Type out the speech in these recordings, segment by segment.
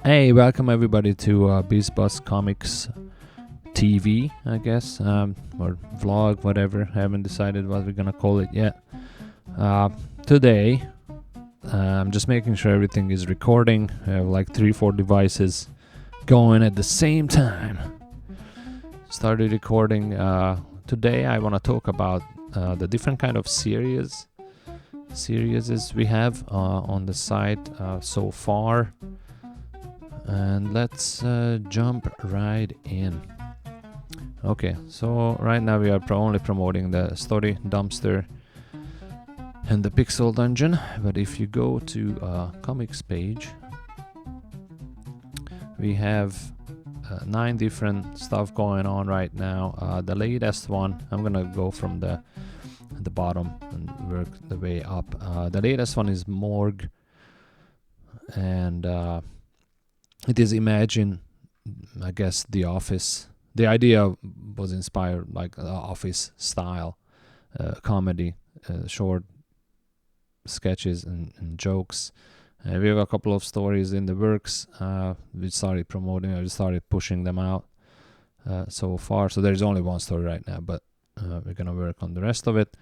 Hey, welcome everybody to Bizz Comics TV, I guess, or vlog, whatever. Haven't decided what we're gonna call it yet. Today, I'm just making sure everything is recording. I have like 3-4 devices going at the same time. Started recording. Today, I want to talk about the different kind of series we have on the site so far. And let's jump right in. Okay, so right now we are only promoting the story dumpster and the pixel dungeon. But if you go to comics page, we have 9 different stuff going on right now. The latest one, I'm gonna go from the bottom and work the way up. The latest one is Morgue, and it is Imagine, I guess, The Office. The idea was inspired like Office style comedy, short sketches and jokes. We have a couple of stories in the works. We started promoting, we started pushing them out so far. So there's only one story right now, but we're gonna work on the rest of it.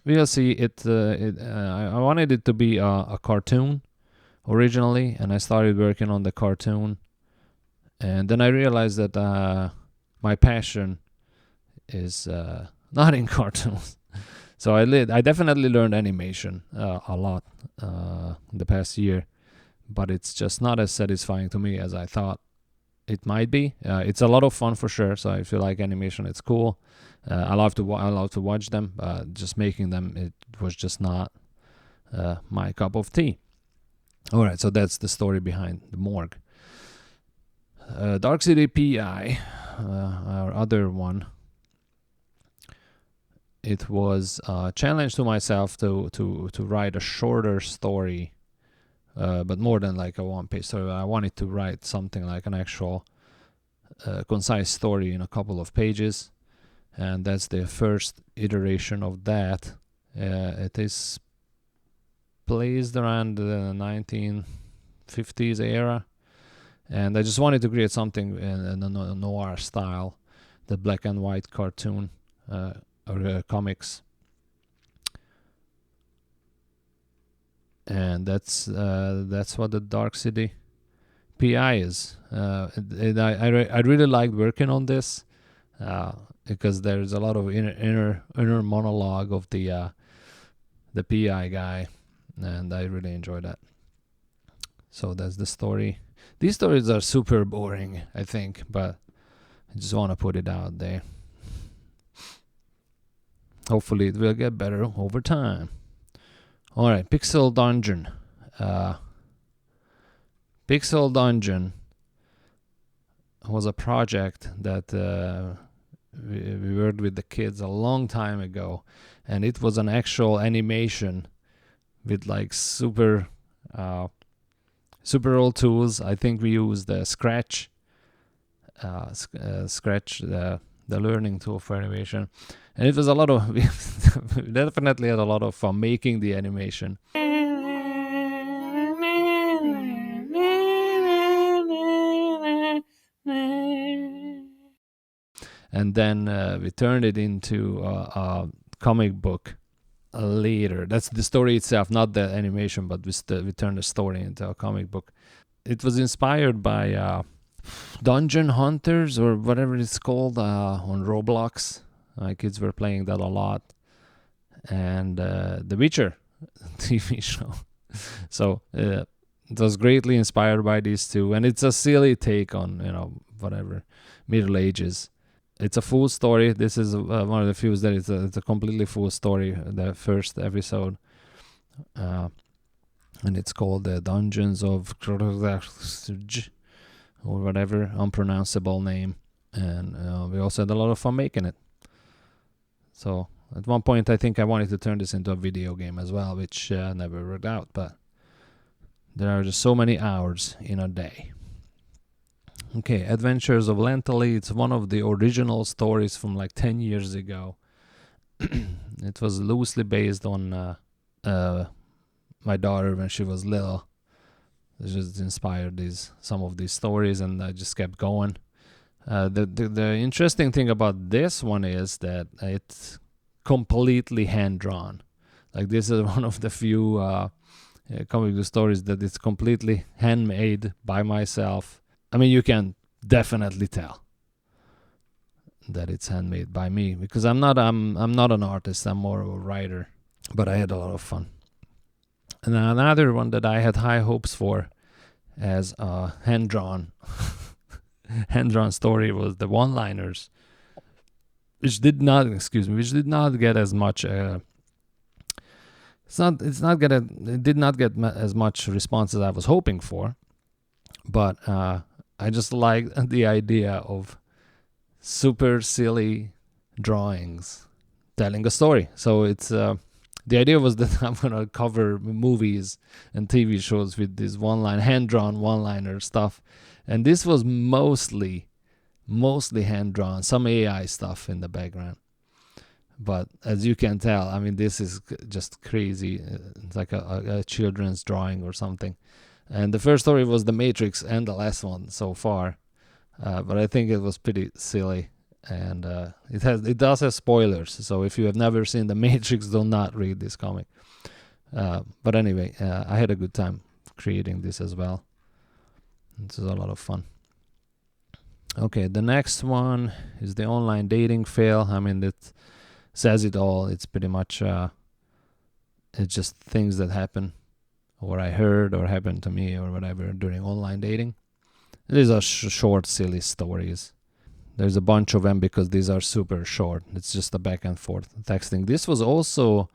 We'll see. I wanted it to be a cartoon originally, and I started working on the cartoon, and then I realized that my passion is not in cartoons. So I definitely learned animation a lot the past year, but it's just not as satisfying to me as I thought it might be. It's a lot of fun for sure, so I feel like animation, it's cool. I love to watch them. Just making them, it was just not my cup of tea. All right, so that's the story behind the Morgue. Dark City PI, our other one. It was a challenge to myself to write a shorter story, but more than like a one-page story. I wanted to write something like an actual concise story in a couple of pages, and that's the first iteration of that. It is placed around the 1950s era, and I just wanted to create something in a noir style, the black and white cartoon or comics, and that's what the Dark City PI is. I really liked working on this because there's a lot of inner monologue of the PI guy, and I really enjoy that. So that's the story. These stories are super boring, I think, but I just want to put it out there. Hopefully it will get better over time. All right, Pixel Dungeon. Pixel Dungeon was a project that we worked with the kids a long time ago, and it was an actual animation with like super old tools. I think we used the Scratch, the learning tool for animation, and it was a lot of. We definitely had a lot of fun making the animation. And then we turned it into a comic book later. That's the story itself, not the animation, but we turned the story into a comic book. It was inspired by Dungeon Hunters or whatever it's called on Roblox. My kids were playing that a lot, and The Witcher TV show. So it was greatly inspired by these two, and it's a silly take on whatever Middle Ages. It's a full story. This is one of the few that it's a completely full story, the first episode. And it's called The Dungeons of or whatever unpronounceable name. And we also had a lot of fun making it. So at one point I think I wanted to turn this into a video game as well, which never worked out. But there are just so many hours in a day. Okay, Adventures of Lentally. It's one of the original stories from like 10 years ago. It was loosely based on my daughter when she was little. It just inspired some of these stories, and I just kept going. The interesting thing about this one is that it's completely hand drawn. Like, this is one of the few comic book stories that it's completely handmade by myself. I mean, you can definitely tell that it's handmade by me, because I'm not an artist. I'm more of a writer, but I had a lot of fun. And then another one that I had high hopes for as a hand-drawn story was the one-liners, which did not get as much it did not get as much response as I was hoping for, but I just like the idea of super silly drawings telling a story. So it's the idea was that I'm gonna cover movies and TV shows with this hand-drawn one-liner stuff, and this was mostly hand-drawn, some AI stuff in the background. But as you can tell, I mean, this is just crazy. It's like a children's drawing or something. And the first story was The Matrix, and the last one so far. But I think it was pretty silly. And it does have spoilers. So if you have never seen The Matrix, do not read this comic. But anyway, I had a good time creating this as well. This is a lot of fun. Okay, the next one is the online dating fail. I mean, it says it all. It's pretty much it's just things that happen, or I heard, or happened to me, or whatever during online dating. These are short, silly stories. There's a bunch of them because these are super short. It's just a back and forth texting. This was also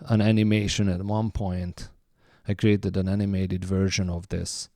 an animation at one point. I created an animated version of this.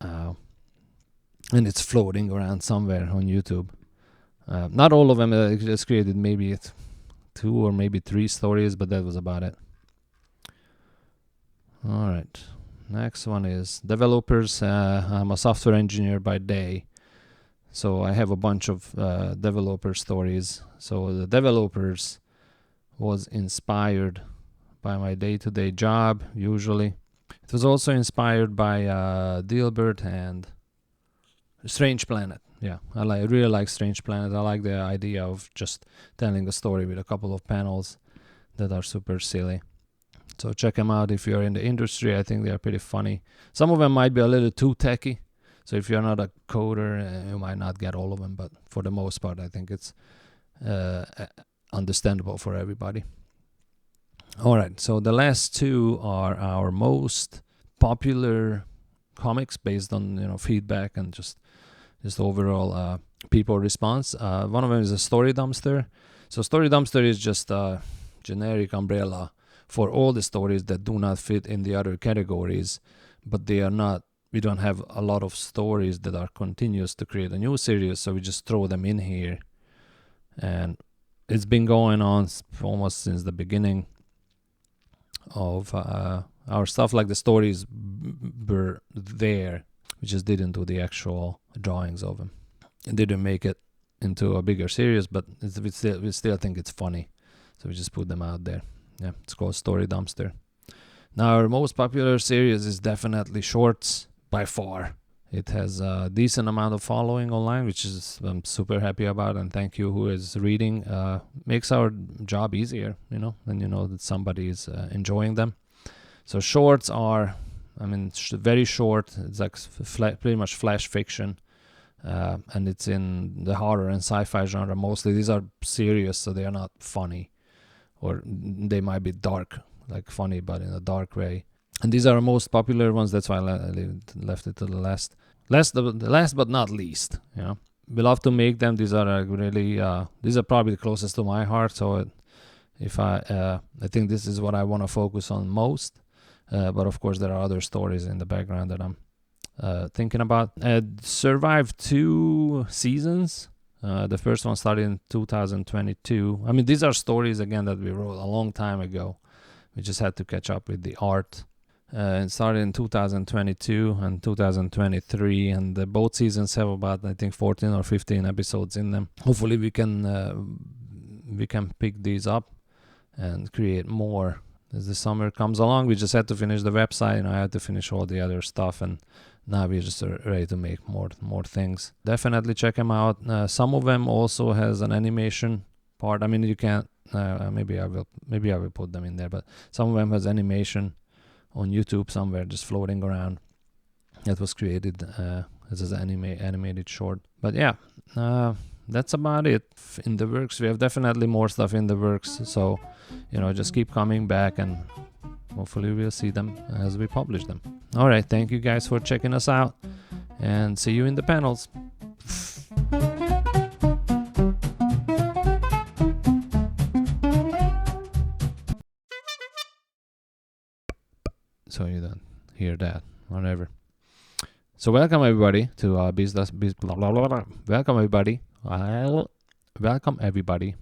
And it's floating around somewhere on YouTube. Not all of them. I just created maybe 2 or maybe 3 stories, but that was about it. All right. Next one is developers. I'm a software engineer by day, so I have a bunch of developer stories. So the developers was inspired by my day-to-day job, usually. It was also inspired by Dilbert and Strange Planet. Yeah, I really like Strange Planet. I like the idea of just telling a story with a couple of panels that are super silly. So check them out if you're in the industry. I think they are pretty funny. Some of them might be a little too techy. So if you're not a coder, you might not get all of them. But for the most part, I think it's understandable for everybody. All right, so the last 2 are our most popular comics based on feedback and just overall people response. One of them is a Story Dumpster. So Story Dumpster is just a generic umbrella for all the stories that do not fit in the other categories, but they are not. We don't have a lot of stories that are continuous to create a new series, so we just throw them in here. And it's been going on almost since the beginning of our stuff. Like the stories were there, we just didn't do the actual drawings of them. It didn't make it into a bigger series, but we still think it's funny, so we just put them out there. Yeah, it's called Story Dumpster. Now, our most popular series is definitely Shorts by far. It has a decent amount of following online, which is I'm super happy about, and thank you who is reading. Makes our job easier, when you know that somebody is enjoying them. So Shorts are, very short. It's like pretty much flash fiction, and it's in the horror and sci-fi genre mostly. These are serious, so they are not funny, or they might be dark, like funny, but in a dark way. And these are our most popular ones. That's why I left it to the last. Last but not least, we love to make them. These are really, these are probably the closest to my heart. So if I think this is what I want to focus on most. But of course, there are other stories in the background that I'm thinking about. Survived 2 seasons. The first one started in 2022. These are stories, again, that we wrote a long time ago. We just had to catch up with the art. It started in 2022 and 2023, and both seasons have about, I think, 14 or 15 episodes in them. Hopefully we can pick these up and create more as the summer comes along, we just had to finish the website, and I had to finish all the other stuff, and now we're just ready to make more things. Definitely check them out. Some of them also has an animation part. I mean, you can't. Maybe I will put them in there, but some of them has animation on YouTube somewhere just floating around. That was created as an animated short. But yeah, that's about it in the works. We have definitely more stuff in the works, so just keep coming back, and hopefully we'll see them as we publish them. All right, thank you guys for checking us out, and see you in the panels. So you don't hear that, whatever. So welcome everybody to Bizz. Welcome everybody. Welcome everybody